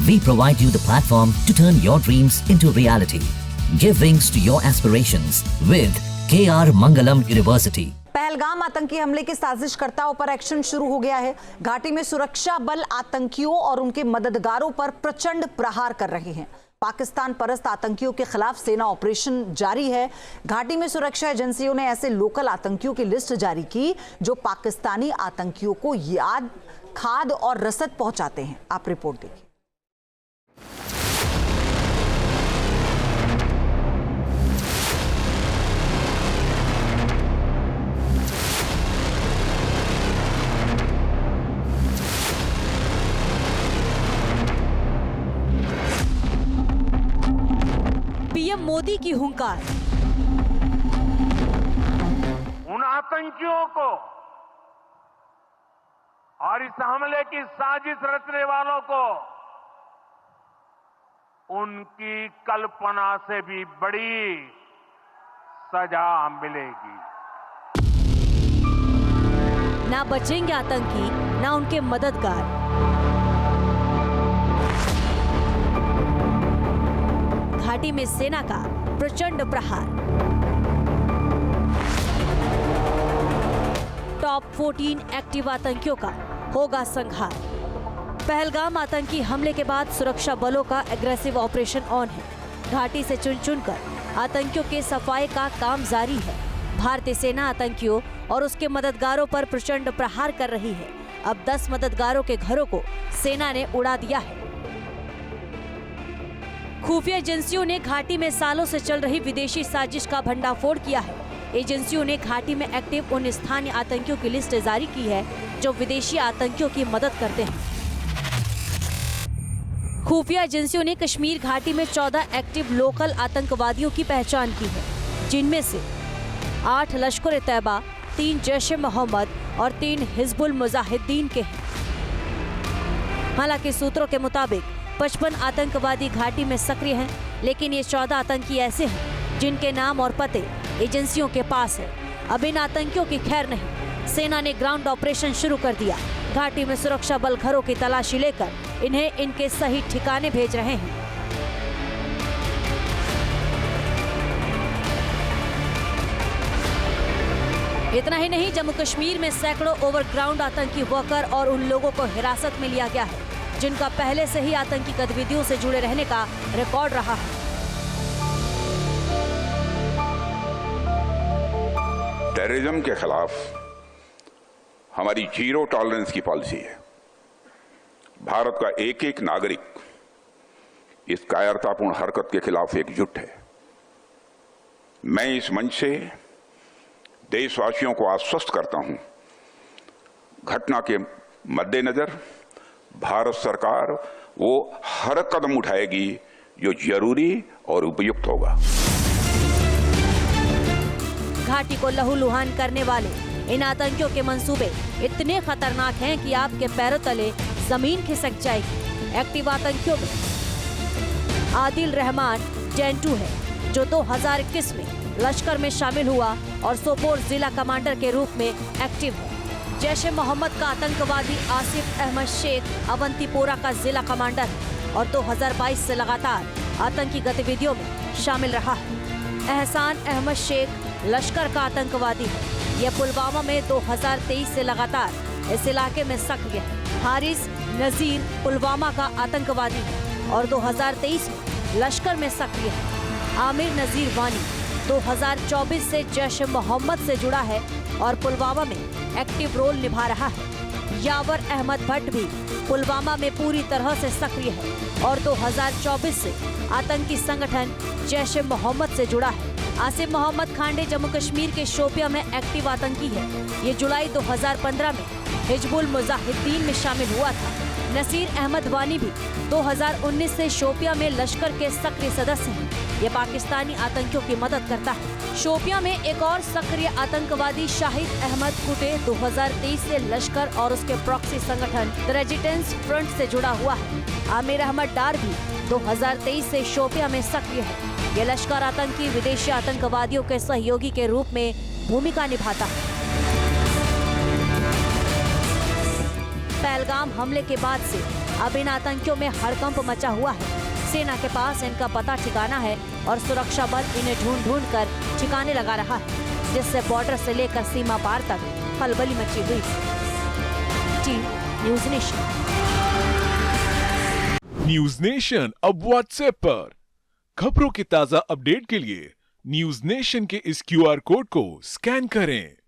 We provide you the platform to turn your dreams into reality. Give wings to your aspirations with KR Mangalam University. Pahalgam आतंकी हमले के साजिशकर्ताओं पर action शुरू हो गया है। घाटी में सुरक्षा बल आतंकियों और उनके मददगारों पर प्रचंड प्रहार कर रहे हैं। पाकिस्तान परस्त आतंकियों के खिलाफ सेना ऑपरेशन जारी है। घाटी में सुरक्षा एजेंसियों ने ऐसे लोकल आतंकियों की लिस्ट जारी की जो पाकिस्तानी आतंकियों को याद, खाद और रसद पहुंचाते हैं। आप रिपोर्ट देखिए। पीएम मोदी की हुंकार। उन आतंकियों को और इस हमले की साजिश रचने वालों को उनकी कल्पना से भी बड़ी सजा मिलेगी। ना बचेंगे आतंकी, ना उनके मददगार। घाटी में सेना का प्रचंड प्रहार। टॉप 14 एक्टिव आतंकियों का होगा संहार। पहलगाम आतंकी हमले के बाद सुरक्षा बलों का एग्रेसिव ऑपरेशन ऑन है। घाटी से चुन चुनकर आतंकियों के सफाई का काम जारी है। भारतीय सेना आतंकियों और उसके मददगारों पर प्रचंड प्रहार कर रही है। अब 10 मददगारों के घरों को सेना ने उड़ा दिया है। खुफिया एजेंसियों ने घाटी में सालों से चल रही विदेशी साजिश का भंडाफोड़ किया है। एजेंसियों ने घाटी में एक्टिव उन स्थानीय आतंकियों की लिस्ट जारी की है जो विदेशी आतंकियों की मदद करते हैं। खुफिया एजेंसियों ने कश्मीर घाटी में 14 एक्टिव लोकल आतंकवादियों की पहचान की है, जिनमें से 8 लश्कर ए तैयबा, 3 जैश ए मोहम्मद और 3 हिजबुल मुजाहिदीन के हैं। हालांकि सूत्रों के मुताबिक 55 आतंकवादी घाटी में सक्रिय हैं, लेकिन ये 14 आतंकी ऐसे हैं जिनके नाम और पते एजेंसियों के पास है। अब इन आतंकियों की खैर नहीं। सेना ने ग्राउंड ऑपरेशन शुरू कर दिया। घाटी में सुरक्षा बल घरों की तलाशी लेकर इन्हें इनके सही ठिकाने भेज रहे हैं। इतना ही नहीं, जम्मू कश्मीर में सैकड़ों ओवरग्राउंड आतंकी वर्कर और उन लोगों को हिरासत में लिया गया है जिनका पहले से ही आतंकी गतिविधियों से जुड़े रहने का रिकॉर्ड रहा है। टेररिज्म के खिलाफ हमारी जीरो टॉलरेंस की पॉलिसी है। भारत का एक एक नागरिक इस कायरतापूर्ण हरकत के खिलाफ एकजुट है। मैं इस मंच से देशवासियों को आश्वस्त करता हूं, घटना के मद्देनजर भारत सरकार वो हर कदम उठाएगी जो जरूरी और उपयुक्त होगा। घाटी को लहूलुहान करने वाले इन आतंकियों के मंसूबे इतने खतरनाक हैं कि आपके पैरों तले जमीन खिसक जाएगी। एक्टिव आतंकियों में आदिल रहमान जेंटू है, जो 2021 में लश्कर में शामिल हुआ और सोपोर जिला कमांडर के रूप में एक्टिव है। जैश ए मोहम्मद का आतंकवादी आसिफ अहमद शेख अवंतीपोरा का जिला कमांडर है और 2022 से लगातार आतंकी गतिविधियों में शामिल रहा है। एहसान अहमद शेख लश्कर का आतंकवादी है। यह पुलवामा में 2023 से लगातार इस इलाके में सक्रिय है। हारिस नजीर पुलवामा का आतंकवादी है और 2023 में लश्कर में सक्रिय है। आमिर नजीर वानी 2024 से जैश ए मोहम्मद से जुड़ा है और पुलवामा में एक्टिव रोल निभा रहा है। यावर अहमद भट्ट भी पुलवामा में पूरी तरह से सक्रिय है और 2024 से आतंकी संगठन जैश ए मोहम्मद से जुड़ा है। आसिफ मोहम्मद खांडे जम्मू कश्मीर के शोपिया में एक्टिव आतंकी है। ये जुलाई 2015 में हिजबुल मुजाहिदीन में शामिल हुआ था। नसीर अहमद वानी भी 2019 से शोपिया में लश्कर के सक्रिय सदस्य हैं। ये पाकिस्तानी आतंकियों की मदद करता है। शोपिया में एक और सक्रिय आतंकवादी शाहिद अहमद कुटे 2023 से लश्कर और उसके प्रॉक्सी संगठन द रेजिस्टेंस फ्रंट से जुड़ा हुआ है। आमिर अहमद डार भी 2023 से शोपिया में सक्रिय है। ये लश्कर आतंकी विदेशी आतंकवादियों के सहयोगी के रूप में भूमिका निभाता है। पहलगाम हमले के बाद से अब इन आतंकियों में हड़कंप मचा हुआ है। सेना के पास इनका पता ठिकाना है और सुरक्षा बल इन्हें ढूंढ ढूंढ कर ठिकाने लगा रहा है, जिससे बॉर्डर से लेकर सीमा पार तक खलबली मची हुई। News nation. न्यूज नेशन अब व्हाट्सएप पर खबरों की ताजा अपडेट के लिए न्यूज नेशन के इस QR कोड को स्कैन करें